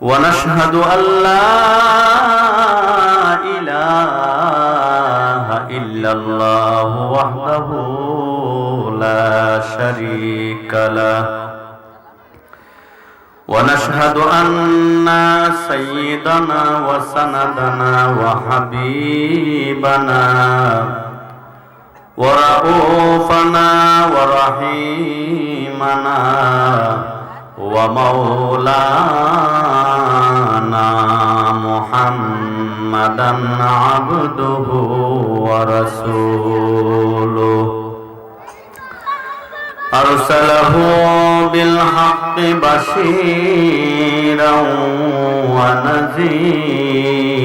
ونشهد أن لا إله إلا الله وحده لا شريك له ونشهد أن سيدنا وسندنا وحبيبنا ورؤوفنا ورحيمنا ومولانا محمدا عبده ورسوله أرسله بالحق بشيرا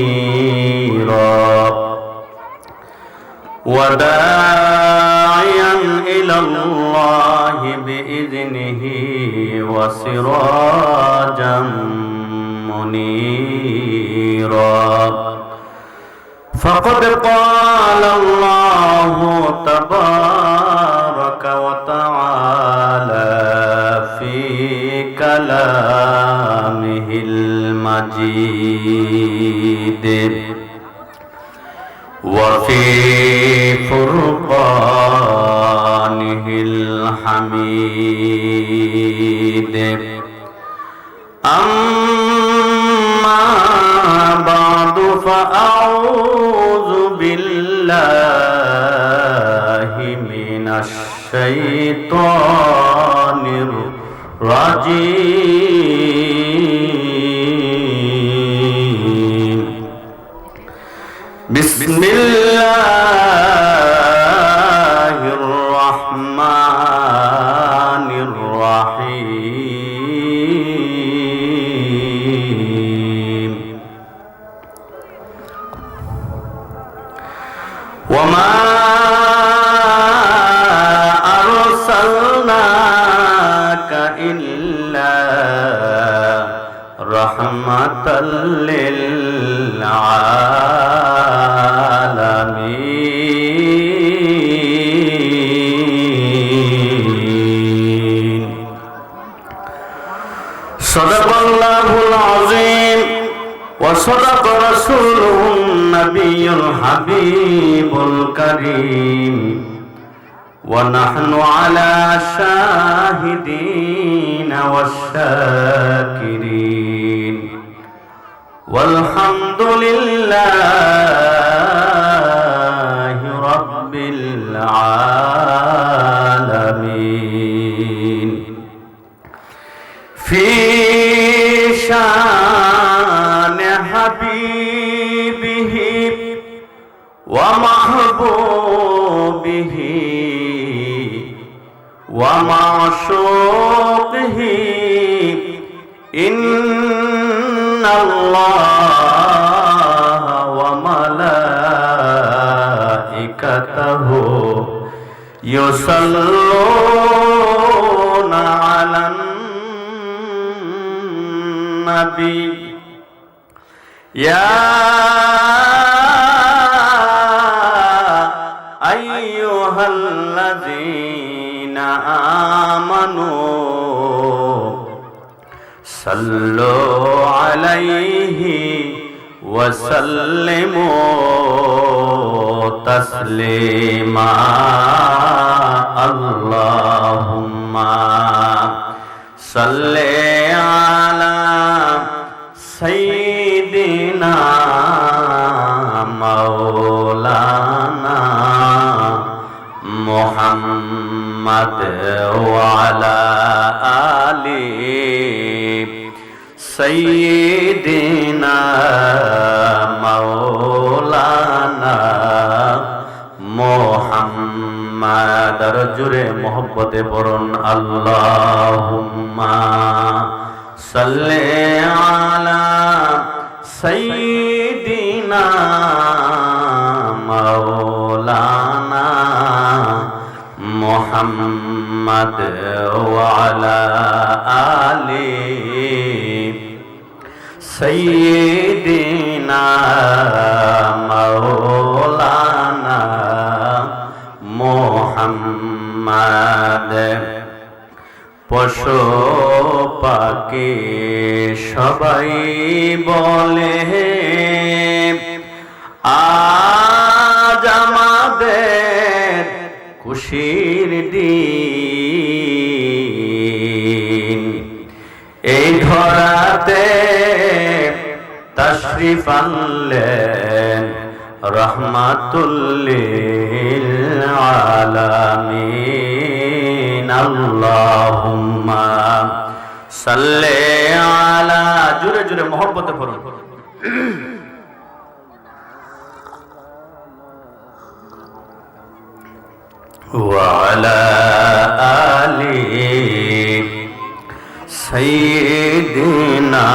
ونذيرا وداعيا إلى الله بإذنه وسراجا منيرا فقد قال الله تبارك وتعالى في كلامه المجيد وفي فرقانه الحميد أما بعد فأعوذ بالله من الشيطان الرجيم بسم الله الرحمن الرحيم وما أرسلناك إلا رحمة للعالمين صدق الله العظيم وصدق رسوله النبي الحبيب الكريم ونحن على شاهدين والشاكرين والحمد لله رب العالمين في شان حبيبه ومحبوبه ومعشوقه إن الله وملائكته يصلون على النبي يا أيها الذين آمنوا صلوا عليه وسلموا تسليما اللهم صل على سيدنا مولانا محمد وعلى آل سيدنا مولانا محمد رجل محبت برن اللهم صل على سيدنا مولانا محمد وعلى آل سيدنا مولانا محمد পশু পাখি সবাই বলে আজ আমাদের খুশির দিন। এই ধরাতে তাশরিফ আনলেন রহমাতুল লিল আলামিন। আল্লাহুম্মা সাল্লি আলা, জোরে জোরে মহব্বতে পড়ুন। ওয়া আলা আলি সাইয়্যিদিনা।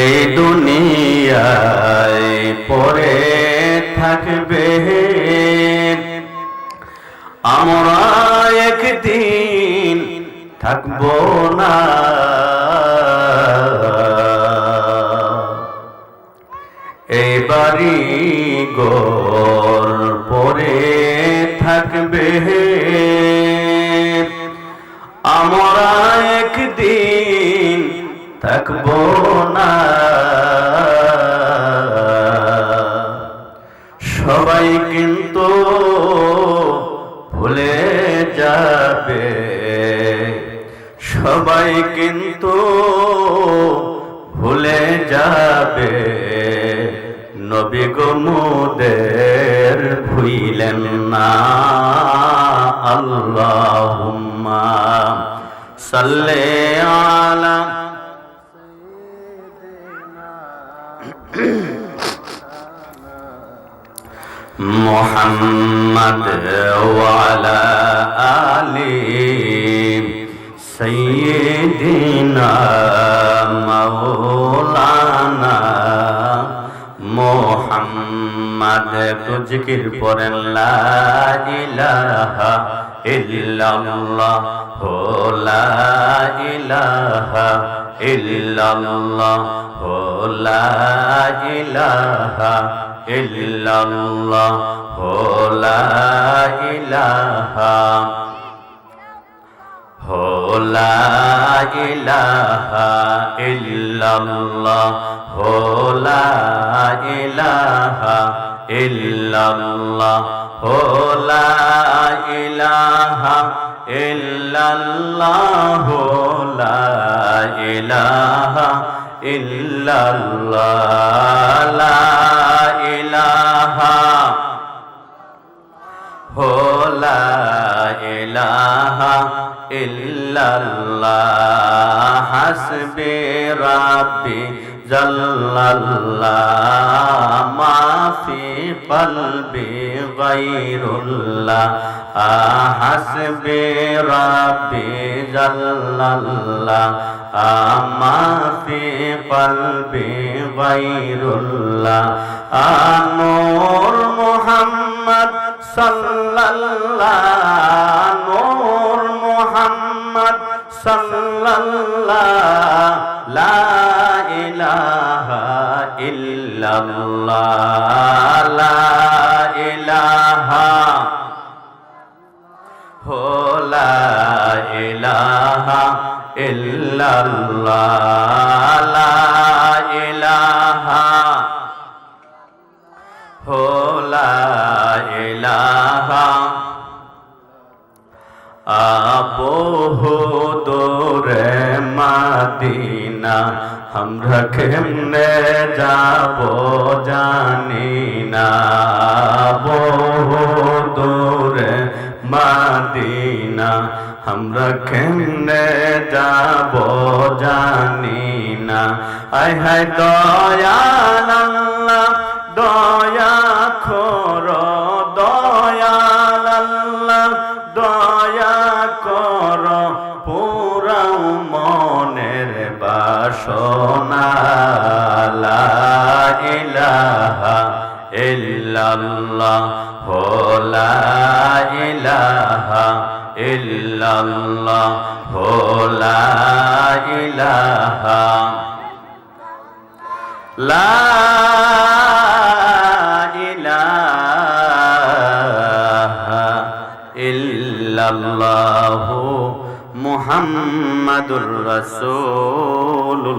এই দুনিয়ায় পড়ে থাকবে, আমরা একদিন থাকবো না। এই বাড়ি ঘর পড়ে থাকবে, আমরা একদিন থাকবো না। সবাই কিন্তু ভুলে যাবে, সবাই কিন্তু ভুলে যাবে। নবী গো মোদের ভুইলেন না। আল্লাহুম্মা সাল্লি আলা মুহাম্মাদ ওয়া আলা আলি সাইয়্যিদিনা মাওলানা মুহাম্মাদ। একটু জিকির পড়েন লা ইলাহা ইল্লাল্লাহ, লা ইলাহা ইল্লাল্লাহ, লা ইলাহা ইল্লাল্লাহ, লা ইলাহা, লা ইলাহা ইল্লাল্লাহ, লা ইলাহা ইল্লাল্লাহ, লা ইলাহা ইল্লাল্লাহ, লা ইলাহা ইল্লাল্লাহ, লা ইলাহা, লা ইলাহা ইল্লাল্লাহ। হাসবি রাব্বি জাল্লাল্লাহ, মা ফি কলবি গায়রুল্লাহ। হাসবি রাব্বি জাল্লাল্লাহ, মা ফি কলবি গায়রুল্লাহ। নূর মুহাম্মদ সাল্লাল্লাহ, নূর মুহাম্মদ সাল্লাল্লাহ, লা ইলাহা ইল্লাল্লাহ, লা ইলাহা, লা ইলাহা ইল্লাল্লাহ, লা ইলাহা, লা ইলাহা। বহু দূরে মাদিনা, আমরা কেমনে যাব জানি না। বহু দূরে মাদিনা, আমরা কেমনে যাব জানি না। আয় হায় দয়াল আল্লাহ, দয়া করো দয়াল আল্লাহ, দয়া করো পুরাও মনের বাসনা। লা ইলাহা ইল্লাল্লাহ, লা ইলাহা ইল্লাল্লাহ, লা ইলাহা, লা ইলাহা ইল্লাল্লাহু মুহাম্মাদুর রাসূলুল্লাহ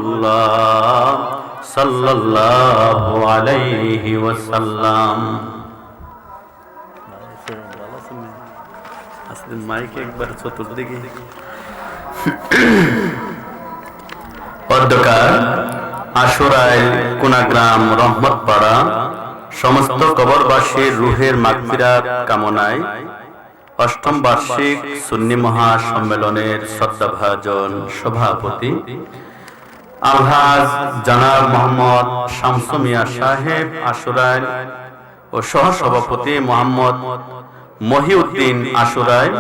সাল্লাল্লাহু আলাইহি ওয়াসাল্লাম। আসলে মাইক একবার চতুর্দিকে। অধ্যকার আশুরায় কুনাগ্রাম রহমতপাড়া সমস্ত কবরবাসীর রুহের মাগফিরাত কামনায় অষ্টম বার্ষিক সুন্নি মহাসম্মেলনের শ্রদ্ধাভাজন সভাপতি আলহাজ জনাব মোহাম্মদ শামসু মিয়া সাহেব আশুরায় ও সহসভাপতি মোহাম্মদ মহিউদ্দিন আশুরায়,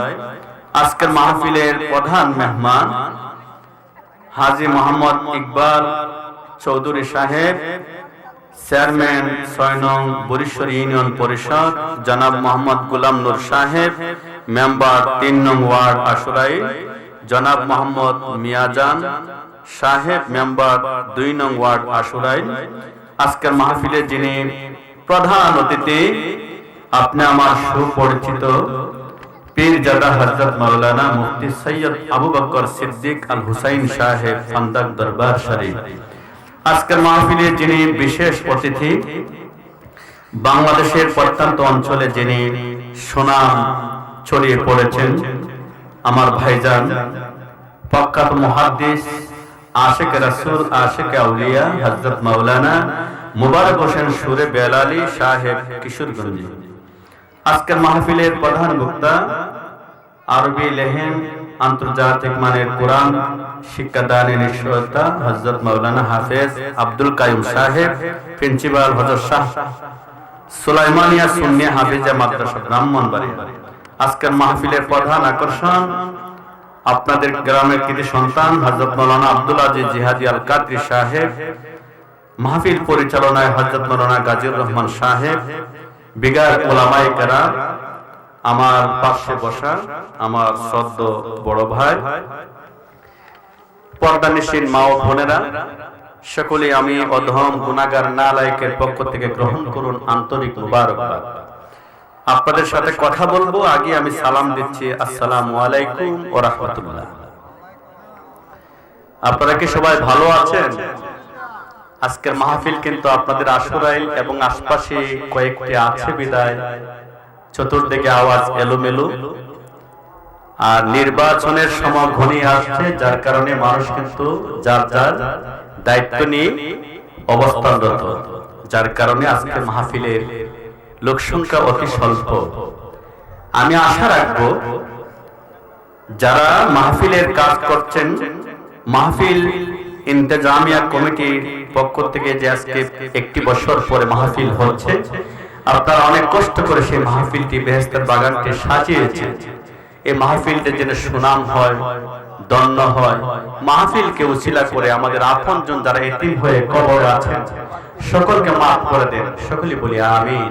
আজকের মাহফিলের প্রধান মেহমান হাজী মোহাম্মদ ইকবাল চৌধুরী সাহেব, চেয়ারম্যান ৬ নং বরিশ্বর ইউনিয়ন পরিষদ জনাব মোহাম্মদ গোলাম নূর সাহেব, মেম্বার ৩ নং ওয়ার্ড আশুরাই জনাব মোহাম্মদ মিয়াজান সাহেব, মেম্বার ২ নং ওয়ার্ড আশুরাই। আজকের মাহফিলে যিনি প্রধান অতিথি, আপনি আমার সুপরিচিত পীরজাদা হযরত মাওলানা মুফতি সৈয়দ আবু বকর সিদ্দিক আল হুসাইন সাহেব ফান্দাক দরবার শরীফ। আজকের মাহফিলে যিনি বিশেষ অতিথি, বাংলাদেশের প্রত্যন্ত অঞ্চলে যিনি সুনাম ছড়িয়ে পড়েছেন, আমার ভাইজান প্রখ্যাত মুহাদ্দিস আশিক রাসূল আশিক আউলিয়া হযরত মাওলানা মুবারক হোসেন সুরে বেলালী সাহেব কিশোরগঞ্জ। আজকের মাহফিলের প্রধান বক্তা আরবি লেহেন আন্তর্জাতিক মানের কোরআন শিক্ষাদানে নিশ্চয়তা হযরত মাওলানা হাফেজ আব্দুল কাইয়ুম সাহেব, প্রিন্সিপাল হযরত শাহ সুলাইমানিয়া সুন্নি হাফিজা মাদ্রাসা ব্রাহ্মণবাড়িয়া। আজকের মাহফিলের প্রধান আকর্ষণ আপনাদের গ্রামের কৃতি সন্তান হযরত মাওলানা আব্দুল আজিজ জিহাদি আল কাদরি সাহেব, মাহফিল পরিচালনায় হযরত মাওলানা গাজীর রহমান সাহেব, বিগার উলামায়ে কেরাম, আমার পাশে বসা আমার শ্রদ্ধ বড় ভাই, পর্দানিশীন মা ও বোনেরা, সকলে আমি অধম গুনাহগার নালায়েকের পক্ষ থেকে গ্রহণ করুন আন্তরিক মুবারকবাদ। আপনাদের সাথে কথা বলবো, আগে আমি সালাম দিচ্ছি, আসসালামু আলাইকুম ওয়া রাহমাতুল্লাহ। আপনারা কি সবাই ভালো আছেন? আজকের মাহফিল কিন্তু আপনাদের আশুরাইল এবং আশপাশে কয়েকটি আছে বিদায় চতুর্দিকে আওয়াজ এলোমেলো, আর নির্বাচনের সময় ঘনিয়ে আসছে, যার কারণে মানুষ কিন্তু যার যার দায়িত্ব নিয়ে অবস্থানরত, যার কারণে আজকের মাহফিলের লোক সংখ্যা অতি স্বল্প। আমি আশা রাখবো যারা মাহফিলের কাজ করছেন, মাহফিল ইন্তেজামিয়া কমিটির পক্ষ থেকে যে আজকে 1 বছর পরে মাহফিল হচ্ছে, আপনারা অনেক কষ্ট করে সেই মাহফিলটি বেহেশতের বাগানকে সাজিয়েছেন। এই মাহফিলটা যেন সুনাম হয়, দন্য হয়, মাহফিলকে উসিলা করে আমাদের আপনজন যারা এতিম হয়ে কবরে আছেন সকলকে মাফ করে দেন, সকলে বলি আমিন।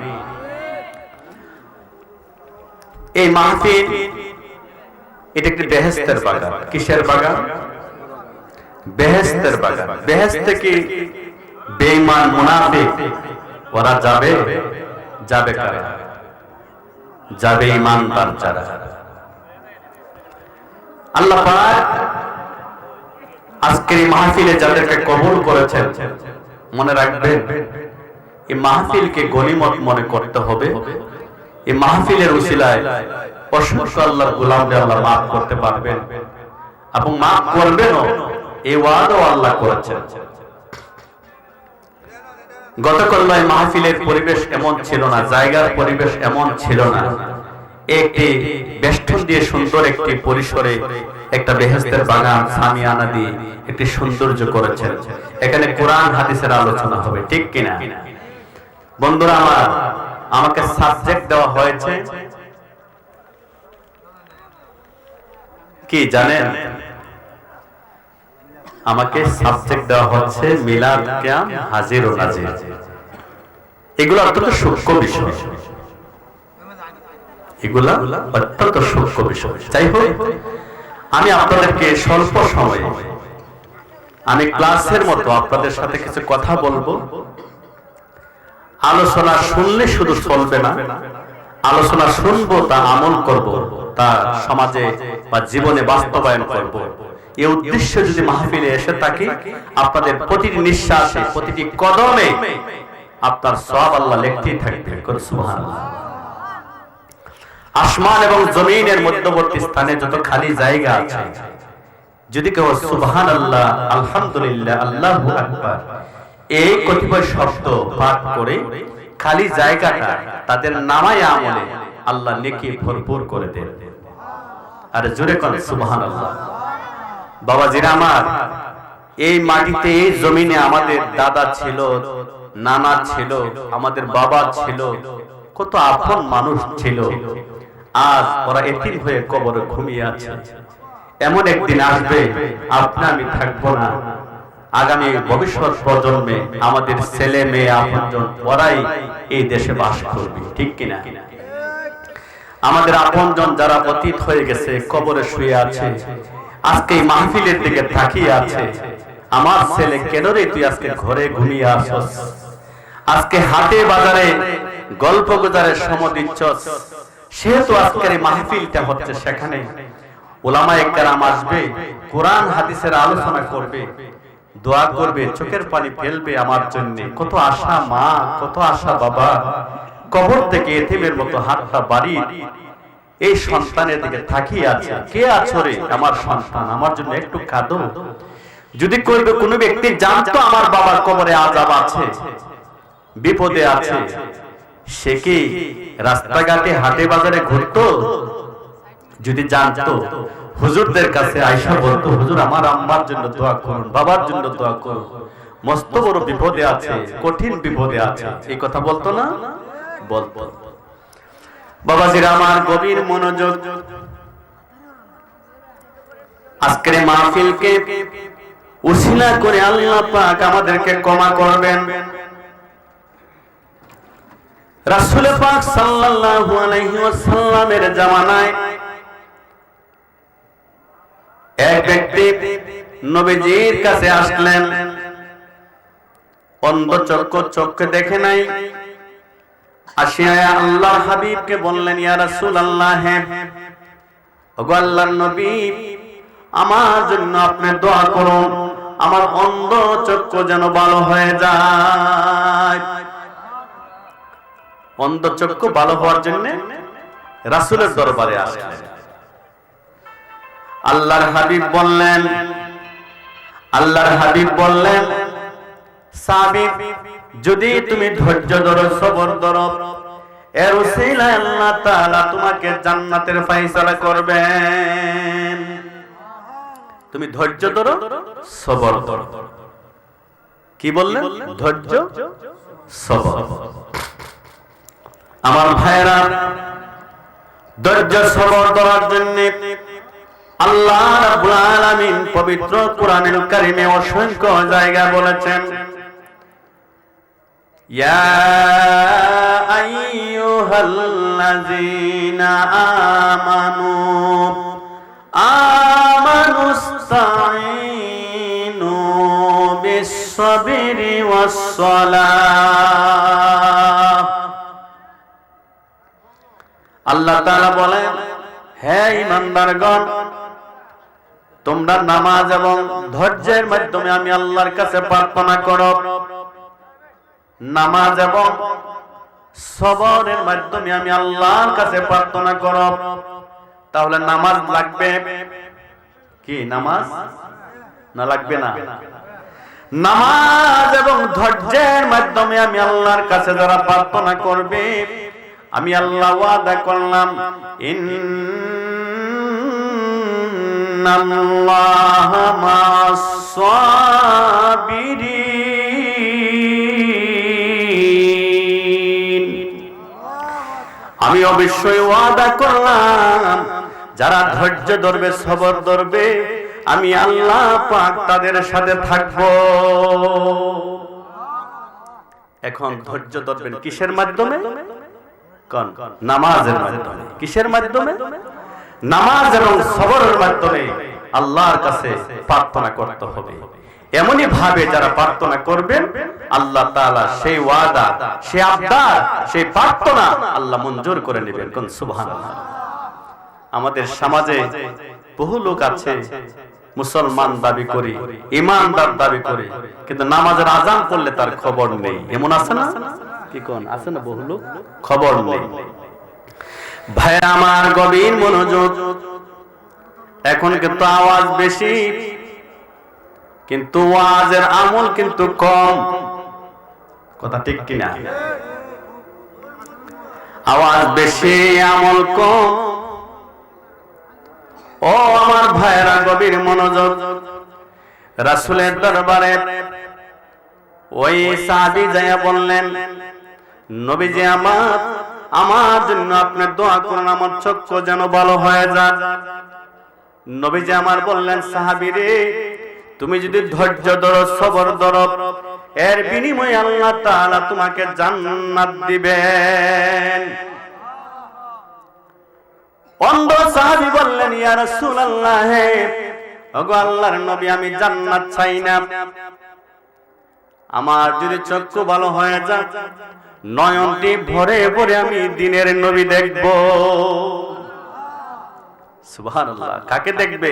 এই মাহফিল এটা একটি বেহেশতের বাগান। কিসের বাগান? বেহেশতের বাগান। বেহেশতে কি বেঈমান মুনাফিক ওরা যাবে? যাবে কারা? যাবে ঈমানদার যারা। আল্লাহ পাক আজকের এই মাহফিলে যাদেরকে কবুল করেছেন, মনে রাখবেন এই মাহফিলকে গনিমত মনে করতে হবে। এই মাহফিলের উসিলায় অসংখ্য আল্লাহর গোলামদের আল্লাহ মাফ করতে পারবেন এবং মাফ করবেনও, এই ওয়াদাও আল্লাহ করেছেন। গতকাল মাহফিলের পরিবেশ এমন ছিল না, জায়গার পরিবেশ এমন ছিল না। একটি বেষ্টন দিয়ে সুন্দর একটি পরিসরে একটা বেহেশতের বাগান সামিয়ানা দিয়ে একটি সৌন্দর্য করেছেন। এখানে কোরআন হাদিসের আলোচনা হবে, ঠিক কিনা বন্ধুরা? আমাকে সাবজেক্ট দেওয়া হয়েছে কি জানেন? আমাকে সাবজেক্ট দেওয়া হচ্ছে মিলাদ কিয়াম হাজির ও নাজির। এগুলো অত্যন্ত সূক্ষ্ম বিষয়, এগুলা অত্যন্ত সূক্ষ্ম বিষয়। যাই হোক, আমি আপনাদেরকে স্বল্প সময়ে আমি ক্লাসের মতো আপনাদের সাথে কিছু কথা বলবো। আলোচনা শুনলে শুধু চলবে না, আলোচনা শুনবো তা আমল করব, তা সমাজে বা জীবনে বাস্তবায়ন করব। এই উদ্দেশ্যে যদি মাহফিলে এসে থাকি, আপনাদের প্রতিটি নিঃশ্বাসে প্রতিটি কদমে আপনার সওয়াব আল্লাহ লিখতেই থাকবে। সুবহানাল্লাহ। আসমান এবং জমিনের মধ্যবর্তী স্থানে যত খালি জায়গা আছে, যদি কেউ সুবহানাল্লাহ, আলহামদুলিল্লাহ, আল্লাহু আকবার এই কতিপয় শব্দ পাঠ করে খালি জায়গাটা তাদের নামায়ে আমলে আল্লাহ নেকি ভরপুর করে দেন। আর জোরে কোন সুবহানাল্লাহ। বাবাজিরা আমার, এই মাটিতে এই জমিনে আমাদের দাদা ছিল, নানা ছিল, আমাদের বাবা ছিল, কত আপন মানুষ ছিল। আজ ওরা এতিম হয়ে কবরে ঘুমিয়ে আছে। এমন একদিন আসবে আপনি আমি থাকবো না, আগামী ভবিষ্যৎ প্রজন্মে আমাদের ছেলে মেয়ে আপনজন ওরাই এই দেশে বাস করবে, ঠিক কিনা? আমাদের আপনজন যারা অতীত হয়ে গেছে, কবরে শুয়ে আছে, আজকে এই মাহফিলের দিকে তাকিয়ে আছে, আমার ছেলে কেন রে তুই আজকে ঘরে ঘুমিয়ে আসছ, আজকে হাটে বাজারে গল্প গুজারের সময় দিচ্ছস, সেহেতু আজকের এই মাহফিলটা হচ্ছে, সেখানে উলামায়ে কেরাম আসবে, কোরআন হাদিসের আলোচনা করবে, দোয়া করবে, চোখের পানি ফেলবে আমার জন্য। কত আশা মা, কত আশা বাবা, কবর থেকে এতিমের মতো হাতটা বাড়ি এই সন্তানের দিকে তাকিয়ে আছে, কে আছো রে আমার সন্তান, আমার জন্য একটু কাঁদো। যদি করবে কোনো ব্যক্তি জানতো আমার বাবার কবরে আযাব আছে, বিপদে আছে, সে কি রাস্তাঘাটে হাটে বাজারে ঘুরতো? যদি জানতো হুজুরদের কাছে আয়েশা বলতো, হুজুর আমার আম্মার জন্য দোয়া করুন, বাবার জন্য দোয়া করুন, মস্ত বড় বিপদে আছে, কঠিন বিপদে আছে, এই কথা বলতো না? বলতো। বাবাজিরা আমার, গভীর মনোযোগ। আজকের মাহফিলকে উসিলা করে আল্লাহ পাক আমাদেরকে ক্ষমা করবেন। রাসূল পাক সাল্লাল্লাহু আলাইহি ওয়াসাল্লামের জামানায় এক ব্যক্তি নবীজির কাছে আসলেন, অন্ধ চক্ষু দেখে নাই, আসিয়া আল্লাহর হাবিবকে বললেন, ইয়া রাসূলুল্লাহ, ওগো আল্লাহর নবী, আমার জন্য আপনি দোয়া করুন, আমার অন্ধ চক্ষু যেন ভালো হয়ে যায়। অন্ধ চক্ষু ভালো হওয়ার জন্য রাসূলের দরবারে আসলেন। আল্লাহর হাবিব বললেন, সাহাবী, যদি তুমি ধৈর্য ধরো, সবর ধরো, এর উসিলায় আল্লাহ তাআলা তোমাকে জান্নাতের ফয়সালা করবেন। তুমি ধৈর্য ধরো, সবর ধরো। কি বললেন? ধৈর্য, সবর। আমার ভাইরা, ধৈর্য সবর ধরার জন্য আল্লাহ রাব্বুল আলামিন পবিত্র কোরআনুল কারীমে অসংখ্য জায়গা বলেছেন, ইয়া আইয়ুহাল্লাযীনা আমানুস্তাঈনু বিস-সাবরি ওয়াস-সালাহ। আল্লাহ তাআলা বলেন, হে ঈমানদারগণ, তোমরা নামাজ এবং ধৈর্যের মাধ্যমে আমি আল্লাহর কাছে প্রার্থনা করো। নামাজ এবং সবরের মাধ্যমে আমি আল্লাহর কাছে প্রার্থনা করো। তাহলে নামাজ লাগবে কি? নামাজ না লাগবে না? নামাজ এবং ধৈর্যের মাধ্যমে আমি আল্লাহর কাছে যারা প্রার্থনা করবে, আমি আল্লাহ ওয়াদা করলাম, ইন্নাল্লাহা মা'আস-সাবিরিন। আমি অবশ্যই ওয়াদা করলাম, যারা ধৈর্য ধরবে, সবর ধরবে, আমি আল্লাহ পাক তাদের সাথে থাকব। এখন ধৈর্য ধরবেন কিসের মাধ্যমে? কোন? নামাজের মাধ্যমে। কিসের মাধ্যমে? নামাজ এবং সবরের মাধ্যমে আল্লাহর কাছে প্রার্থনা করতে হবে। এমনই ভাবে যারা প্রার্থনা করবেন, আল্লাহ তাআলা সেই ওয়াদা, সেই আবদার, সেই প্রার্থনা আল্লাহ মঞ্জুর করে নেবেন। কোন সুবহানাল্লাহ। আমাদের সমাজে বহু লোক আছে মুসলমান দাবি করে, ইমানদার দাবি করে, কিন্তু নামাজের আজান পড়লে তার খবর নেই। এমন আছে না? কি কোন আছে না? বহু লোক খবর নেই। ভাই আমার গভীর মনোযোগ। এখন কিন্তু আওয়াজ বেশি, কিন্তু ওয়াজের আমল কিন্তু কম। কথা ঠিক কিনা? আওয়াজ বেশি, আমল কম। ও আমার ভাইরা গভীর মনোযোগ। রাসূলের দরবারে ওই সাহাবী যায়া বললেন, নবীজি আমার জন্য আপনি দোয়া করুন, আমার চক্ষু যেন ভালো হয়ে যায়। নবীজি আমার বললেন, সাহাবী রে, তুমি যদি ধৈর্য ধরো, সবর ধরো, এর বিনিময়ে আল্লাহ তাআলা তোমাকে জান্নাত দিবেন। অন্ধ সাহাবী বললেন, ইয়া রাসূলুল্লাহ, ওগো আল্লাহর নবী, আমি জান্নাত চাই না। আমার যদি চক্ষু ভালো হয়ে যায়, নয়নটি ভরে ভরে আমি দিনের নবী দেখব। সুবহানাল্লাহ। কাকে দেখবে?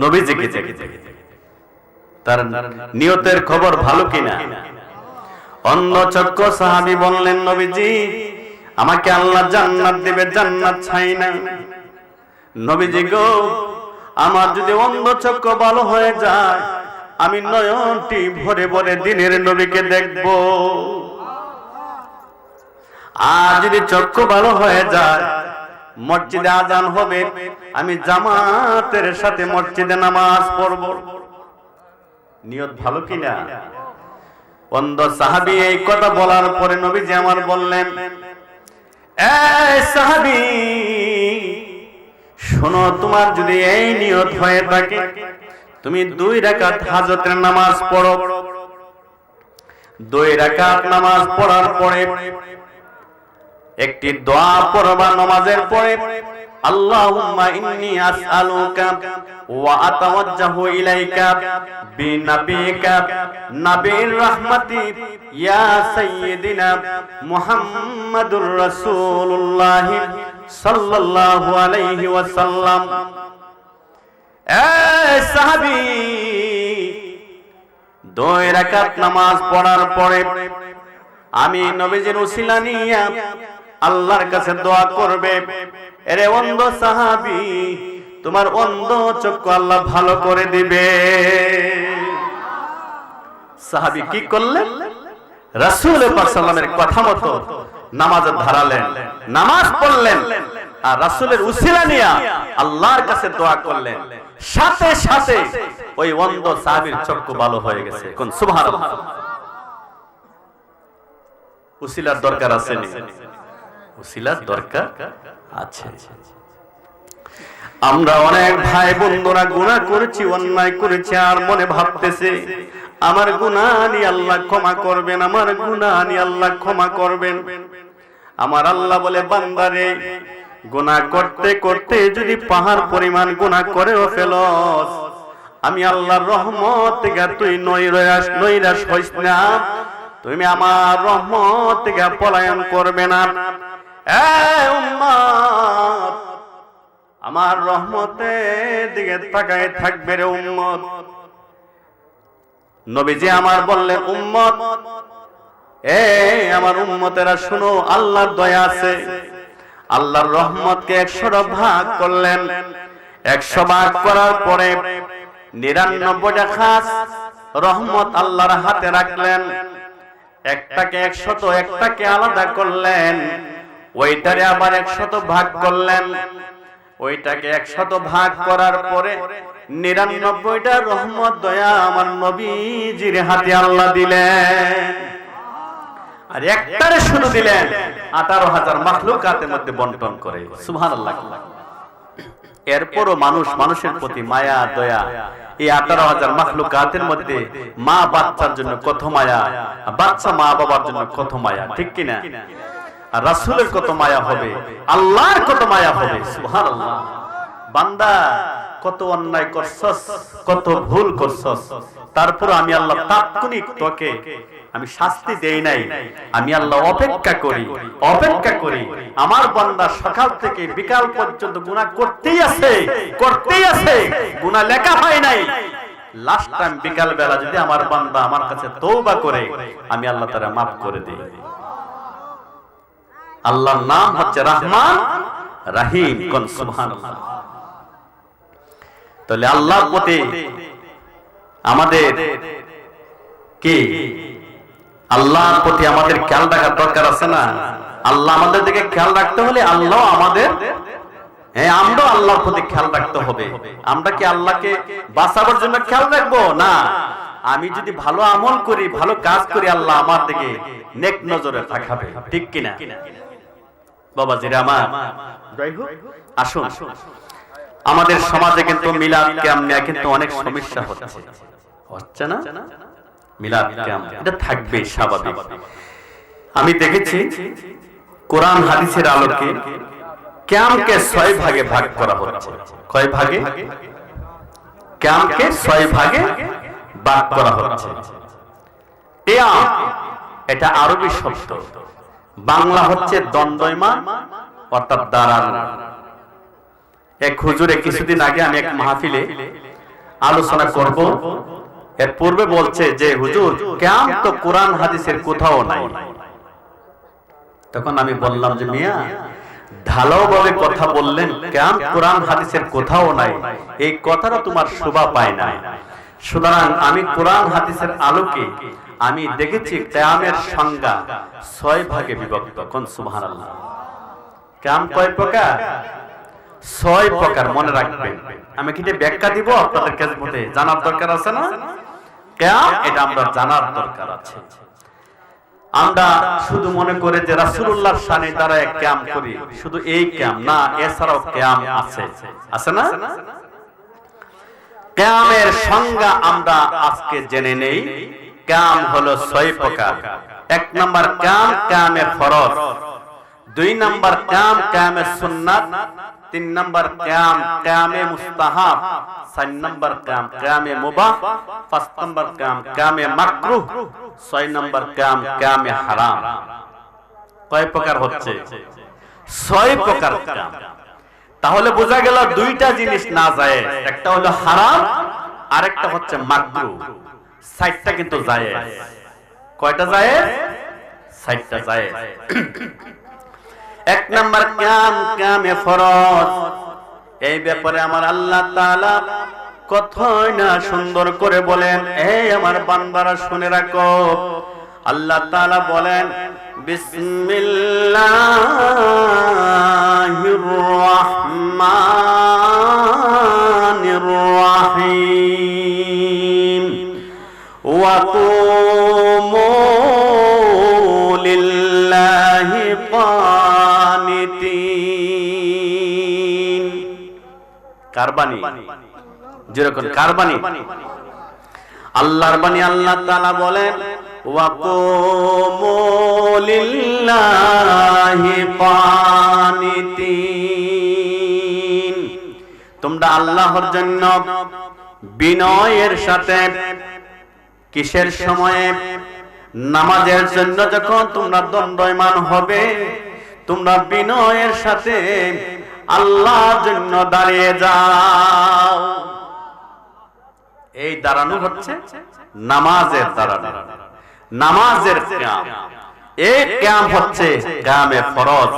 নবীজিকে দেখবে। তার নিয়তের খবর ভালো কিনা? অন্ধ চক্ষু সাহাবী বললেন, নবীজি, আমাকে আল্লাহ জান্নাত দিবে, জান্নাত চাই না। নবীজি গো, আমার যদি অন্ধ চক্ষু ভালো হয়ে যায়, আমি নয়নটি ভরে ভরে দিনের নবীকে দেখব। আর যদি চক্ষু ভালো হয়ে যায়, মসজিদে আজান হবে, আমি জামাতের সাথে মসজিদে নামাজ পড়ব। নিয়ত ভালো কিনা? অন্ধ সাহাবী এই কথা বলার পরে নবীজি আমার বললেন, এই সাহাবী, শোনো, তোমার যদি এই নিয়ত হয়ে থাকে, তুমি 2 রাকাত হাজতের নামাজ পড়ো। 2 রাকাত নামাজ পড়ার পরে একটি দোয়া পড়বা নামাজের পরে, আল্লাহুম্মা ইন্নী আসআলুকা ওয়া আতাওয়াজ্জাহু ইলাইকা বিনাবিকা নবীর রাহমাতি ইয়া সাইয়্যিদিনা মুহাম্মাদুর রাসূলুল্লাহ সাল্লাল্লাহু আলাইহি ওয়াসাল্লাম। এই সাহাবী, 2 রাকাত নামাজ পড়ার পরে আমি নবীজির উসিলা নিয়া আল্লাহর কাছে দোয়া করবে। এরে অন্ধ সাহাবী, তোমার অন্ধ চক্ষু আল্লাহ ভালো করে দিবে। সাহাবী কি করলেন? রাসূল পাক সাল্লামের কথা মতো নামাজে ধারালেন, নামাজ পড়লেন, আর রাসূলের উসিলা নিয়া আল্লাহর কাছে দোয়া করলেন। সাথে সাথে ওই অন্ধ সাহাবীর চক্ষু ভালো হয়ে গেছে। কোন সুবহানাল্লাহ। উসিলার দরকার আছে না? উসিলার দরকার আছে। আমরা অনেক ভাই বন্ধুরা গুনাহ করেছি, অন্যায় করেছি, আর মনে ভাবতেছে আমার গুনাহ নিয়ে আল্লাহ ক্ষমা করবেন, আমার গুনাহ নিয়ে আল্লাহ ক্ষমা করবেন। আমার আল্লাহ বলে, বান্দারে, গুনাহ করতে করতে যদি পাহাড় পরিমাণ গুনাহ করেও ফেলস, আমি আল্লাহর রহমত থেকে তুই নৈরাশ হইস না, তুমি আমার রহমত থেকে পলায়ন করবে না। এই উম্মত, আমার রহমতের দিকে তাকায় থাকবে রে উম্মত। নবীজি আমার বললেন, উম্মত, আমার উম্মতেরা শুনো, আল্লাহর দয়া আছে। আল্লাহর রহমতকে 100 ভাগ করলেন। 100 ভাগ করার পরে 99টা খাস রহমত আল্লাহর হাতে রাখলেন। একটাকে 100, একটাকে আলাদা করলেন। ওইটারে আবার 100 ভাগ করলেন। ওইটাকে 100 ভাগ করার পরে 99টা রহমত দয়া আমার নবীজির হাতে আল্লাহ দিলেন। আর একটারে শুধু দিলেন 18,000 মাখলুকাতের মধ্যে বন্টন করে। সুবহানাল্লাহ। এরপরও মানুষের প্রতি মায়া দয়া, এই 18,000 মাখলুকাতের মধ্যে মা বাচ্চার জন্য কত মায়া, বাচ্চা মা বাবার জন্য কত মায়া, ঠিক কিনা? আর রাসূলের কত মায়া হবে, আল্লাহর কত মায়া হবে। সুবহানাল্লাহ। বান্দা, কত অন্যায় করছস, কত ভুল করছস, তারপর আমি আল্লাহ তাৎক্ষণিক তোকে আমি শাস্তি দেই নাই। আমি আল্লাহ অপেক্ষা করি আমার বান্দা সকাল থেকে বিকাল পর্যন্ত গুনাহ করতেই আছে, গুনাহ লেখা হয় নাই। লাস্ট টাইম বিকাল বেলা যদি আমার বান্দা আমার কাছে তওবা করে, আমি আল্লাহ তাআলা maaf করে দেই। আল্লাহর নাম হচ্ছে রহমান রহিম, কোন সুবহানাল্লাহ। তাহলে আল্লাহর প্রতি আমাদের কি, আল্লাহর প্রতি আমাদের খেয়াল রাখার দরকার আছে না? আল্লাহ আমাদের দিকে খেয়াল রাখতে হলে আল্লাহ আমাদের, আমরা আল্লাহর প্রতি খেয়াল রাখতে হবে। আমরা কি আল্লাহকে বাঁচাবার জন্য খেয়াল রাখবো? না, আমি যদি ভালো আমল করি, ভালো কাজ করি, আল্লাহ আমার দিকে নেক নজরে তাকাবে, ঠিক কিনা? বাবাজিরা আমার, আসুন, আমাদের সমাজে কিন্তু মিলাদ কিয়াম নিয়ে কিন্তু অনেক সমস্যা হচ্ছে না? মিলাদ কিয়াম এটা থাকবে স্বাভাবিক। আমি দেখেছি কোরআন হাদিসের আলোকে কিয়ামকে 6 ভাগে ভাগ করা হচ্ছে। কয় ভাগে? কিয়ামকে 6 ভাগে ভাগ করা হচ্ছে। কিয়াম এটা আরবি শব্দ, বাংলা হচ্ছে দণ্ডায়মান অর্থাৎ দাঁড়ানো। এক হুজুরে কিছুদিন আগে আমি এক মাহফিলে আলোচনা করব, এর পূর্বে বলছে যে হুজুর কিয়াম তো কোরআন হাদিসের কোথাও নাই। তখন আমি বললাম যে মিয়া ঢালাওভাবে কথা বললেন, কিয়াম কোরআন হাদিসের কোথাও নাই, এই কথাটা তোমার শোভা পায় না। সুতরাং আমি কোরআন হাদিসের আলোকে আমি দেখেছি কিয়ামের সংজ্ঞা 6 ভাগে বিভক্ত, কোন সুবহানাল্লাহ। কিয়াম কয় প্রকার? 6 প্রকার, মনে রাখবেন। আমি কি এটা ব্যাখ্যা দিব? আপনাদের কাছে মতে জানার দরকার আছে না? কিয়াম এটা আমরা জানার দরকার আছে। আমরা শুধু মনে করে যে রাসূলুল্লাহর শানে দ্বারা এক কিয়াম করি, শুধু এই কিয়াম না, এছাড়াও কিয়াম আছে না? কিয়ামের সংজ্ঞা আমরা আজকে জেনে নেই। কিয়াম হলো 6 প্রকার। 1 নাম্বার কিয়াম, কিয়ামে ফরজ। 2 নাম্বার কিয়াম, কিয়ামে সুন্নাত। 3 নাম্বার কিয়াম, কিয়ামে মুস্তাহাব। 4 নাম্বার কিয়াম, কিয়ামে মুবাহ। 5 নাম্বার কিয়াম, কিয়ামে মাকরুহ। 6 নাম্বার কিয়াম, কিয়ামে হারাম। কয় প্রকার হচ্ছে? 6 প্রকার কিয়াম। তাহলে বোঝা গেল দুইটা জিনিস না জায়েজ, একটা হলো হারাম, আরেকটা হচ্ছে মাকরুহ। 60টা কিন্তু জায়েজ। কয়টা জায়েজ? 60টা জায়েজ। 1 নাম্বার কিয়াম, কিয়ামে ফরজ। এই ব্যাপারে আমার আল্লাহ তাআলা কতই না সুন্দর করে বলেন। এই আমার বান্দারা শুনে রাখো, আল্লাহ তাআলা বলেন বিসমিল্লাহির রাহমানির রাহিম ওয়া কুমু লিল্লাহি কানিতিন। কারবানি, যেরকম কারবানি আল্লাহর বাণী। আল্লাহ তাআলা বলেন ওয়া কুমু লিল্লাহি কানিতিন, তোমরা আল্লাহর জন্য বিনয়ের সাথে, কিসের সময়ে? নামাজের জন্য যখন তোমরা দণ্ডায়মান হবে, তোমরা বিনয়ের সাথে আল্লাহর জন্য দাঁড়িয়ে যাও। এই দাঁড়ানো হচ্ছে নামাজের দাঁড়ানো, নামাজের কিয়াম। এই কিয়াম হচ্ছে কিয়ামে ফরজ।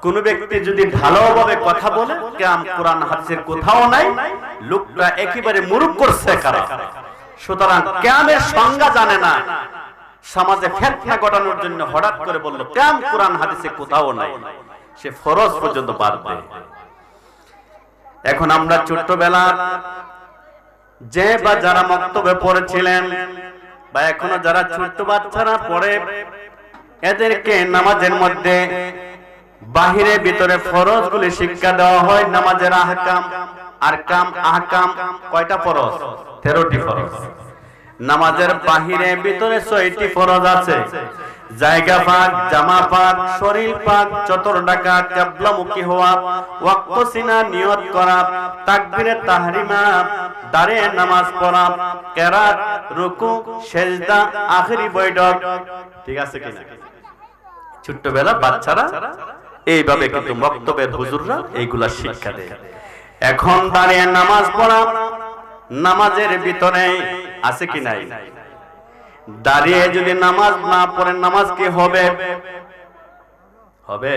কোন ব্যক্তি যদি ভালোভাবে কথা বলে, কিয়াম কোরআন হাদিসের কোথাও নাই, লোকটা একেবারে মুরুখ করছে কারা। সুতরাং কিয়ামের সংজ্ঞা জানে না, সমাজে ফিতনা ঘটানোর জন্য হঠাৎ করে বলল কিয়াম কোরআন হাদিসে কোথাও নাই, সে ফরজ পর্যন্ত বাদ দেয়। এখন আমরা ছোটবেলা যে বা যারা মক্তবে পড়েছিলেন, বা এখনো যারা ছোট বাচ্চারা পড়ে, এদেরকে নামাজের মধ্যে বাহিরে ভিতরে ফরজগুলি শিক্ষা দেওয়া হয়। নামাজের আহকাম, আরকাম, আহকাম কয়টা ফরজ? 13টি ফরজ। নামাজের বাহিরে ভিতরে 6টি ফরজ আছে। জায়গা পাক, জামা পাক, শরীর পাক, চতুর ডাকা, কিবলামুখী হওয়া, ওয়াক্ত সিনা নিয়ত করা, তাকবীরে তাহরিমা, দাঁড়িয়ে নামাজ পড়া, কেরাত, রুকু, সেজদা, আখিরি বৈঠক। ঠিক আছে কিনা? ছোট্টবেলা বাচ্চারা এইভাবে কিন্তু মক্তবের হুজুররা এইগুলা শিক্ষা দেয়। এখন দাঁড়িয়ে নামাজ পড়া নামাজের ভিতরে আছে কি নাই? দাঁড়িয়ে যদি নামাজ না পড়েন নামাজ কি হবে? হবে?